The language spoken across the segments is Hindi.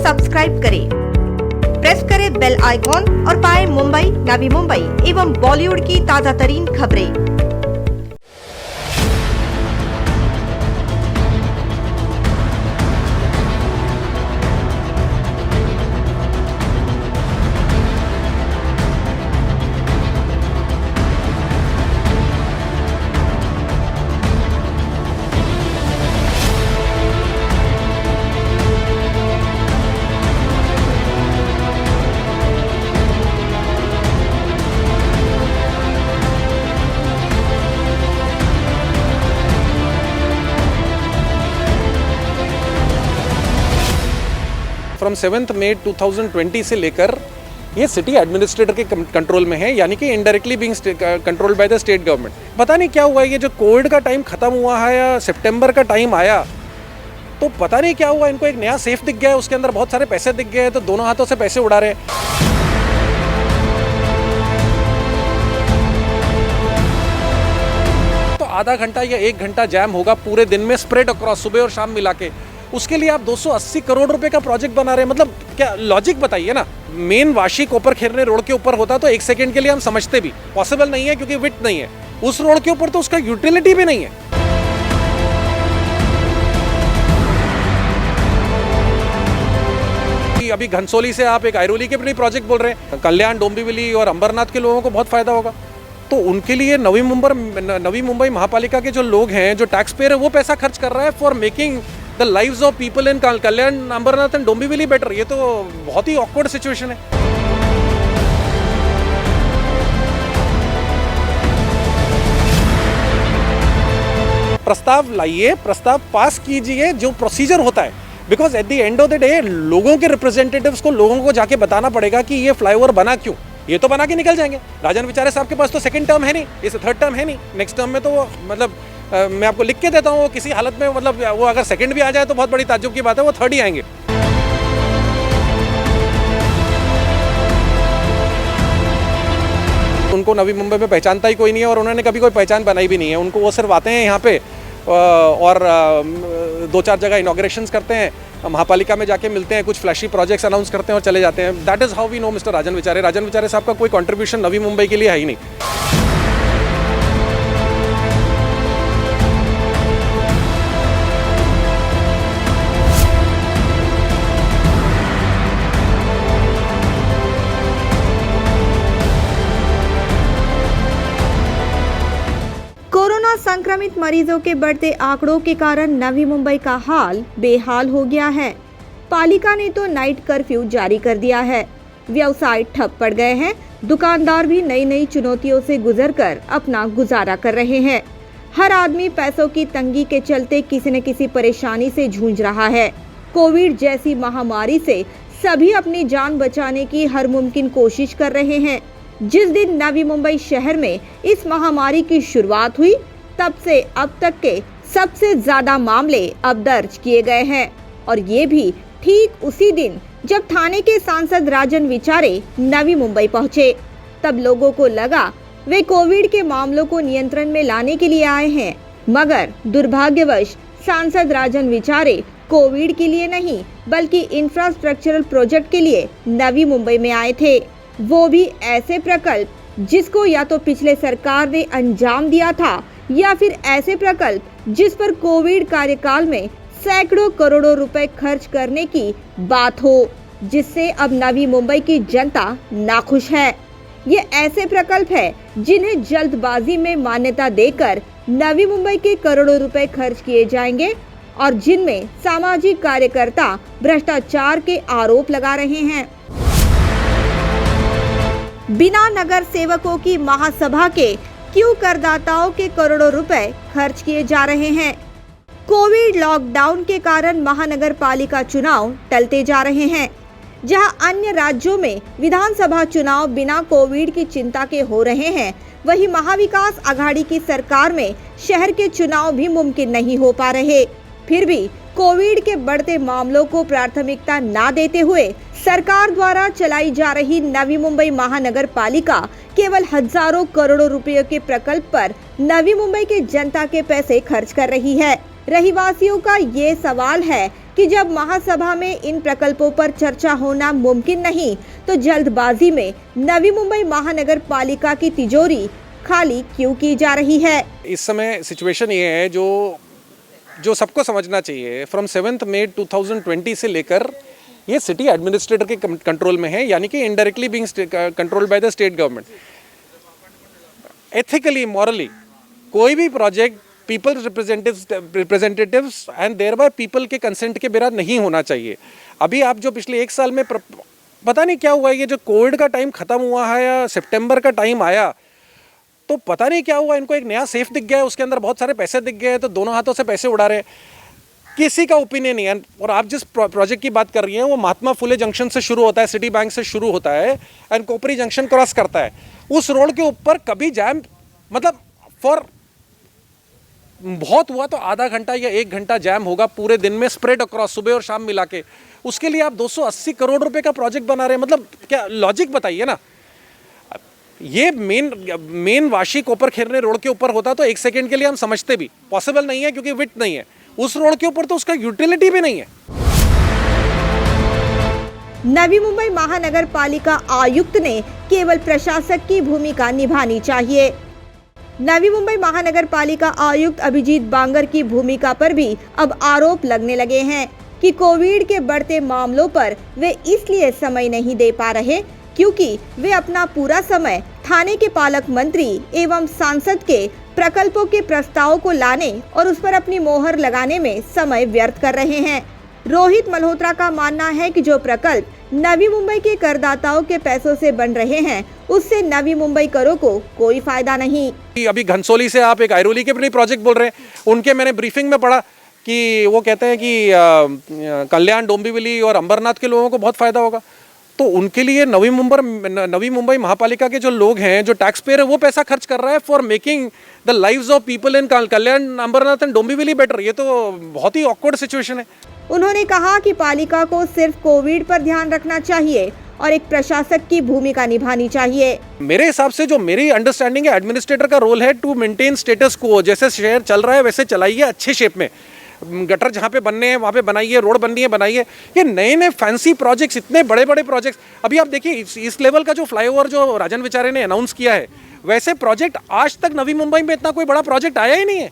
सब्सक्राइब करें, प्रेस करें बेल आइकॉन और पाएं मुंबई, नवी मुंबई एवं बॉलीवुड की ताजा तरीन खबरें। फ्रॉम 7 मई 2020 से लेकर ये सिटी एडमिनिस्ट्रेटर के कंट्रोल में है, यानी कि indirectly being controlled by the state government. पता नहीं क्या हुआ, ये जो कोविड का टाइम खत्म हुआ है या सितंबर का टाइम आया तो पता नहीं क्या हुआ, इनको एक नया सेफ दिख गया है, उसके अंदर बहुत सारे पैसे दिख गए हैं, तो दोनों हाथों से पैसे उड़ा रहे हैं। तो आधा घंटा या 1 घंटा जैम होगा पूरे दिन में, स्प्रेड अक्रॉस सुबह और शाम मिला के। उसके लिए आप 280 करोड़ रुपए का प्रोजेक्ट बना रहे हैं, मतलब क्या लॉजिक बताइए ना। मेन वाशी कोपर खेरने रोड के ऊपर होता तो 1 सेकंड के लिए हम समझते भी, पॉसिबल नहीं है क्योंकि विड्थ नहीं है उस रोड के ऊपर, तो उसका यूटिलिटी भी नहीं है। अभी घनसोली से आप एक आयरोली के भी प्रोजेक्ट बोल रहे हैं, कल्याण, डोंबिवली और अंबरनाथ के लोगों को बहुत फायदा होगा। तो उनके लिए नवी मुंबई महापालिका के जो लोग हैं, जो टैक्स पेयर है, वो पैसा खर्च कर रहा है for making the lives of people in Kalyan, Ambernath and Dombivli better. ये तो बहुत ही ऑकवर्ड सिचुएशन है। प्रस्ताव लाइए, प्रस्ताव पास कीजिए, जो प्रोसीजर होता है, because at the end of the day लोगों के रिप्रेजेंटेटिव्स को, लोगों को जाके बताना पड़ेगा कि ये फ्लाईओवर बना क्यों। ये तो बना के निकल जाएंगे। राजन विचारे साहब के पास तो सेकंड टर्म है नहीं, इस थर्ड टर्म है नहीं, नेक्स्ट टर्म में तो मतलब मैं आपको लिख के देता हूँ, किसी हालत में मतलब वो अगर सेकंड भी आ जाए तो बहुत बड़ी ताज्जुब की बात है, वो थर्ड ही आएंगे। उनको नवी मुंबई में पहचानता ही कोई नहीं है और उन्होंने कभी कोई पहचान बनाई भी नहीं है। उनको वो सिर्फ आते हैं यहाँ पे और 2-4 जगह इनॉग्रेशंस करते हैं, महापालिका में जाके मिलते हैं, कुछ फ्लैशी प्रोजेक्ट्स अनाउंस करते हैं और चले जाते हैं। That is how we know mister Rajan Vichare. Rajan विचारे साहब का कोई कंट्रीब्यूशन नवी मुंबई के लिए है ही नहीं। कोरोना संक्रमित मरीजों के बढ़ते आंकड़ों के कारण नवी मुंबई का हाल बेहाल हो गया है। पालिका ने तो नाइट कर्फ्यू जारी कर दिया है, व्यवसाय ठप पड़ गए हैं, दुकानदार भी नई नई चुनौतियों से गुजरकर अपना गुजारा कर रहे हैं। हर आदमी पैसों की तंगी के चलते किसी न किसी परेशानी से जूझ रहा है। कोविड जैसी महामारी से सभी अपनी जान बचाने की हर मुमकिन कोशिश कर रहे हैं। जिस दिन नवी मुंबई शहर में इस महामारी की शुरुआत हुई, तब से अब तक के सबसे ज्यादा मामले अब दर्ज किए गए हैं, और ये भी ठीक उसी दिन जब थाने के सांसद राजन विचारे नवी मुंबई पहुंचे। तब लोगों को लगा वे कोविड के मामलों को नियंत्रण में लाने के लिए आए हैं, मगर दुर्भाग्यवश सांसद राजन विचारे कोविड के लिए नहीं बल्कि इंफ्रास्ट्रक्चरल प्रोजेक्ट के लिए नवी मुंबई में आए थे। वो भी ऐसे प्रकल्प जिसको या तो पिछले सरकार ने अंजाम दिया था, या फिर ऐसे प्रकल्प जिस पर कोविड कार्यकाल में सैकड़ों करोड़ों रुपए खर्च करने की बात हो, जिससे अब नवी मुंबई की जनता नाखुश है। ये ऐसे प्रकल्प है जिन्हें जल्दबाजी में मान्यता देकर नवी मुंबई के करोड़ों रुपए खर्च किए जाएंगे और जिनमें सामाजिक कार्यकर्ता भ्रष्टाचार के आरोप लगा रहे हैं। बिना नगर सेवकों की महासभा के क्यों करदाताओं के करोड़ों रुपए खर्च किए जा रहे हैं। कोविड लॉकडाउन के कारण महानगर पालिका चुनाव टलते जा रहे हैं। जहां अन्य राज्यों में विधानसभा चुनाव बिना कोविड की चिंता के हो रहे हैं, वहीं महाविकास आघाड़ी की सरकार में शहर के चुनाव भी मुमकिन नहीं हो पा रहे। फिर भी कोविड के बढ़ते मामलों को प्राथमिकता न देते हुए सरकार द्वारा चलाई जा रही नवी मुंबई महानगर पालिका केवल हजारों करोड़ों रुपयों के प्रकल्प पर नवी मुंबई के जनता के पैसे खर्च कर रही है। रहीवासियों का ये सवाल है कि जब महासभा में इन प्रकल्पों पर चर्चा होना मुमकिन नहीं, तो जल्दबाजी में नवी मुंबई महानगर पालिका की तिजोरी खाली क्यों की जा रही है। इस समय सिचुएशन ये है जो सबको समझना चाहिए। फ्रॉम 7 मई 2020 से लेकर ये सिटी एडमिनिस्ट्रेटर के कंट्रोल में है, यानी कि indirectly being controlled by the state government. Ethically, morally कोई भी project people representatives and thereby people के कंसेंट के बिना नहीं होना चाहिए। अभी आप जो पिछले 1 साल में पता नहीं क्या हुआ है, ये जो कोविड का टाइम खत्म हुआ है या सितंबर का टाइम आया, तो पता नहीं क्या हुआ, इनको एक नया सेफ दिख गया है, उसके अंदर बहुत सारे पैसे दिख गए, तो दोनों हाथों से पैसे उड़ा रहे हैं। किसी का ओपिनियन नहीं है। और आप जिस प्रोजेक्ट की बात कर रही हैं वो महात्मा फुले जंक्शन से शुरू होता है, सिटी बैंक से शुरू होता है एंड कोपरी जंक्शन क्रॉस करता है। उस रोड के ऊपर कभी जैम, मतलब फॉर बहुत हुआ तो आधा घंटा या 1 घंटा जैम होगा पूरे दिन में, स्प्रेड अक्रॉस, सुबह और शाम मिला के। उसके लिए आप 280 करोड़ रुपए का प्रोजेक्ट बना रहे हैं, मतलब क्या लॉजिक बताइए ना। ये मेन वाशी कोपर खेरने रोड के ऊपर होता तो 1 सेकंड के लिए हम समझते भी, पॉसिबल नहीं है क्योंकि विड्थ नहीं है। उस रोड के ऊपर तो उसका यूटिलिटी भी नहीं है। नवी मुंबई महानगर पालिका आयुक्त ने केवल प्रशासक की भूमिका निभानी चाहिए। नवी मुंबई महानगर पालिका आयुक्त अभिजीत बांगर की भूमिका पर भी अब आरोप लगने लगे हैं कि कोविड के बढ़ते मामलों पर वे इसलिए समय नहीं दे पा रहे क्योंकि वे अपना पूरा समय थाने के पालक मंत्री एवं सांसद के प्रकल्पों के प्रस्ताव को लाने और उस पर अपनी मोहर लगाने में समय व्यर्थ कर रहे हैं। रोहित मल्होत्रा का मानना है कि जो प्रकल्प नवी मुंबई के करदाताओं के पैसों से बन रहे हैं, उससे नवी मुंबई करों को कोई फायदा नहीं। अभी घनसोली से आप एक आयरोली के प्रोजेक्ट बोल रहे हैं, उनके मैंने ब्रीफिंग में पढ़ा कि वो कहते हैं कि कल्याण, डोंबिवली और अंबरनाथ के लोगों को बहुत फायदा होगा। तो उनके लिए नवी मुंबई महापालिका के जो लोग हैं, जो टैक्स पेयर है, वो पैसा खर्च कर रहा है for making the lives of people in Kalyan, Ambernath and Dombivli better. ये तो बहुत ही ऑकवर्ड सिचुएशन है। उन्होंने कहा कि पालिका को सिर्फ कोविड पर ध्यान रखना चाहिए और एक प्रशासक की भूमिका निभानी चाहिए। मेरे हिसाब से जो मेरी अंडरस्टैंडिंग है, एडमिनिस्ट्रेटर का रोल है टू मेंटेन स्टेटस को। जैसे शहर चल रहा है वैसे चलाइए, अच्छे शेप में। गटर जहाँ पे बनने हैं वहाँ पे बनाइए, रोड बननी है बनाइए। ये नए नए फैंसी प्रोजेक्ट्स, इतने बड़े बड़े प्रोजेक्ट्स, अभी आप देखिए इस लेवल का जो फ्लाईओवर जो राजन विचारे ने अनाउंस किया है, वैसे प्रोजेक्ट आज तक नवी मुंबई में इतना कोई बड़ा प्रोजेक्ट आया ही नहीं है।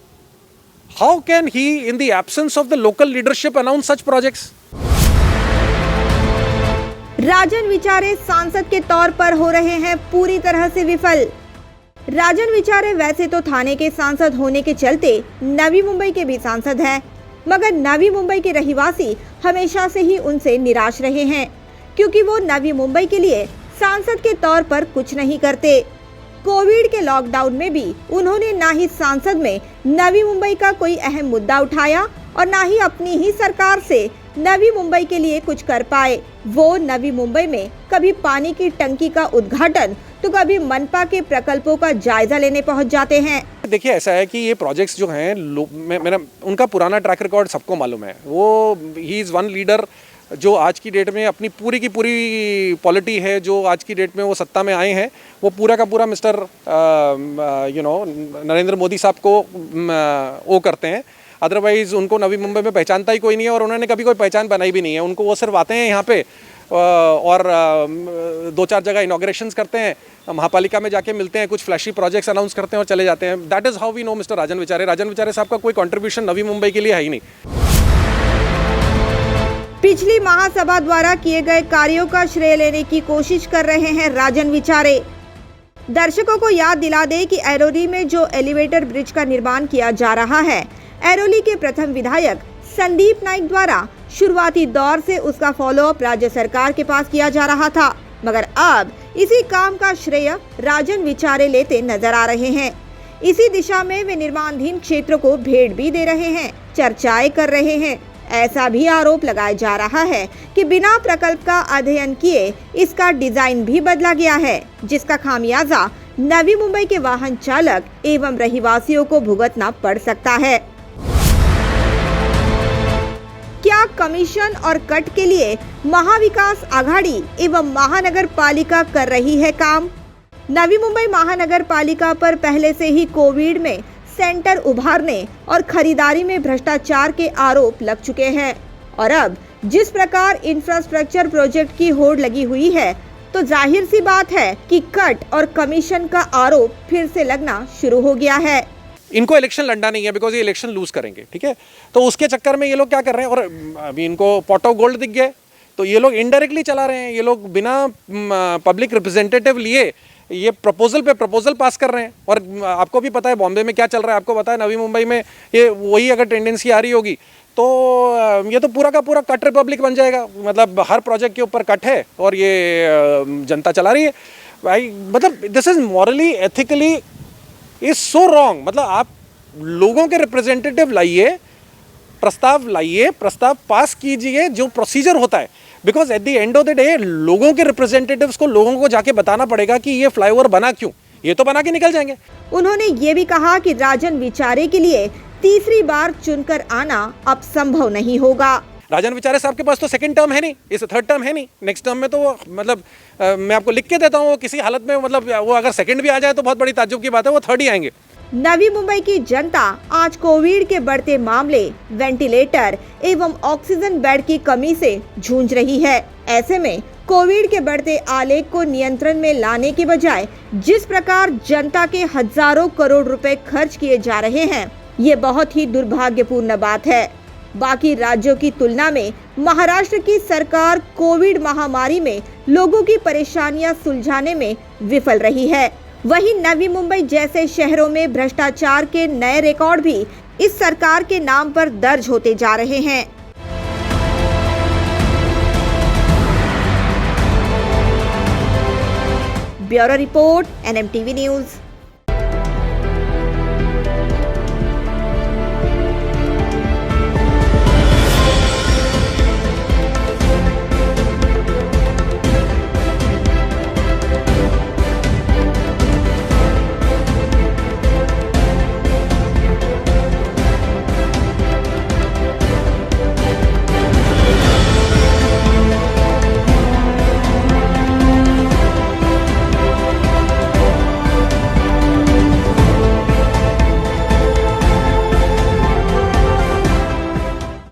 How can he in the absence of the local leadership announce such projects? Rajan Vichare सांसद के तौर पर हो रहे हैं पूरी तरह से विफल। राजन विचारे वैसे तो थाने के सांसद होने के चलते नवी मुंबई के भी सांसद हैं, मगर नवी मुंबई के रहवासी हमेशा से ही उनसे निराश रहे हैं क्योंकि वो नवी मुंबई के लिए सांसद के तौर पर कुछ नहीं करते। कोविड के लॉकडाउन में भी उन्होंने ना ही सांसद में नवी मुंबई का कोई अहम मुद्दा उठाया और ना ही अपनी ही सरकार से नवी मुंबई के लिए कुछ कर पाए। वो नवी मुंबई में कभी पानी की टंकी का उद्घाटन तो कभी मनपा के प्रकल्पों का जायजा लेने पहुंच जाते हैं। देखिए ऐसा है कि ये प्रोजेक्ट्स जो हैं, मेरा उनका पुराना ट्रैक रिकॉर्ड सबको मालूम है। वो ही इज़ वन लीडर जो आज की डेट में अपनी पूरी की पूरी पॉलिटी है, जो आज की डेट में वो सत्ता में आए हैं, वो पूरा का पूरा मिस्टर नरेंद्र मोदी साहब को वो करते हैं। अदरवाइज़ उनको नवी मुंबई में पहचानता ही कोई नहीं है और उन्होंने कभी कोई पहचान बनाई भी नहीं है। उनको वो सिर्फ आते हैं यहाँ पे और 2-4 जगह इनॉग्रेशंस करते हैं, महापालिका में जाके मिलते हैं, कुछ फ्लैशी प्रोजेक्ट्स अनाउंस करते हैं और चले जाते हैं। That is how we know mister Rajan Vichare. Rajan विचारे साहब का कोई कंट्रीब्यूशन नवी मुंबई के लिए है ही नहीं। पिछली महासभा द्वारा किए गए कार्यों का श्रेय लेने की कोशिश कर रहे हैं राजन विचारे। दर्शकों को याद दिला दे कि ऐरोली में जो एलिवेटर ब्रिज का निर्माण किया जा रहा है, ऐरोली के प्रथम विधायक संदीप नाइक द्वारा शुरुआती दौर से उसका फॉलोअप राज्य सरकार के पास किया जा रहा था, मगर अब इसी काम का श्रेय राजन विचारे लेते नजर आ रहे हैं। इसी दिशा में वे निर्माणाधीन क्षेत्र को भेंट भी दे रहे हैं, चर्चाएं कर रहे हैं। ऐसा भी आरोप लगाया जा रहा है कि बिना प्रकल्प का अध्ययन किए इसका डिजाइन भी बदला गया है, जिसका खामियाजा नवी मुंबई के वाहन चालक एवं रहवासियों को भुगतना पड़ सकता है। क्या कमीशन और कट के लिए महाविकास आघाड़ी एवं महानगर पालिका कर रही है काम? नवी मुंबई महानगर पालिका पर पहले से ही कोविड में सेंटर उभारने और खरीदारी में भ्रष्टाचार के आरोप लग चुके हैं। और अब जिस प्रकार इंफ्रास्ट्रक्चर प्रोजेक्ट की होड़ लगी हुई है, तो जाहिर सी बात है कि कट और कमीशन का आरोप फिर से लगना शुरू हो गया है। इनको इलेक्शन लड़ना नहीं है, बिकॉज ये इलेक्शन लूज करेंगे, ठीक है। तो उसके चक्कर में ये लोग क्या कर रहे हैं, और अभी इनको पॉट ऑफ गोल्ड दिख गए, तो ये लोग इनडायरेक्टली चला रहे हैं। ये लोग बिना पब्लिक रिप्रेजेंटेटिव लिए ये प्रपोजल पे प्रपोजल पास कर रहे हैं। और आपको भी पता है बॉम्बे में क्या चल रहा है, आपको पता है नवी मुंबई में ये वही अगर टेंडेंसी आ रही होगी तो ये तो पूरा का पूरा कट रिपब्लिक बन जाएगा। मतलब हर प्रोजेक्ट के ऊपर कट है और ये जनता चला रही है भाई। मतलब this is morally ethically is so wrong. मतलब आप लोगों के रिप्रेजेंटेटिव लाइए, प्रस्ताव पास कीजिए जो प्रोसीजर होता है, because at the end of the day लोगों के रिप्रेजेंटेटिव्स को लोगों को जाके बताना पड़ेगा कि ये फ्लाईओवर बना क्यों। ये तो बना के निकल जाएंगे। उन्होंने ये भी कहा कि राजन विचारे के लिए तीसरी बार चुनकर आना अब संभव नहीं होगा। राजन विचारे साहब के पास तो सेकंड टर्म है नहीं, इस थर्ड टर्म है नहीं। नेक्स्ट टर्म में तो वो मतलब मैं आपको लिख के देता हूँ, वो किसी हालत में मतलब वो अगर सेकंड भी आ जाए तो बहुत बड़ी ताज्जुब की बात है, वो थर्ड ही आएंगे। नवी मुंबई की जनता आज कोविड के बढ़ते मामले, वेंटिलेटर एवं ऑक्सीजन बेड की कमी से जूझ रही है। ऐसे में कोविड के बढ़ते आलेख को नियंत्रण में लाने के बजाय जिस प्रकार जनता के हजारों करोड़ रुपए खर्च किए जा रहे हैं, ये बहुत ही दुर्भाग्यपूर्ण बात है। बाकी राज्यों की तुलना में महाराष्ट्र की सरकार कोविड महामारी में लोगों की परेशानियां सुलझाने में विफल रही है। वहीं नवी मुंबई जैसे शहरों में भ्रष्टाचार के नए रिकॉर्ड भी इस सरकार के नाम पर दर्ज होते जा रहे हैं। Bureau report, NMTV news.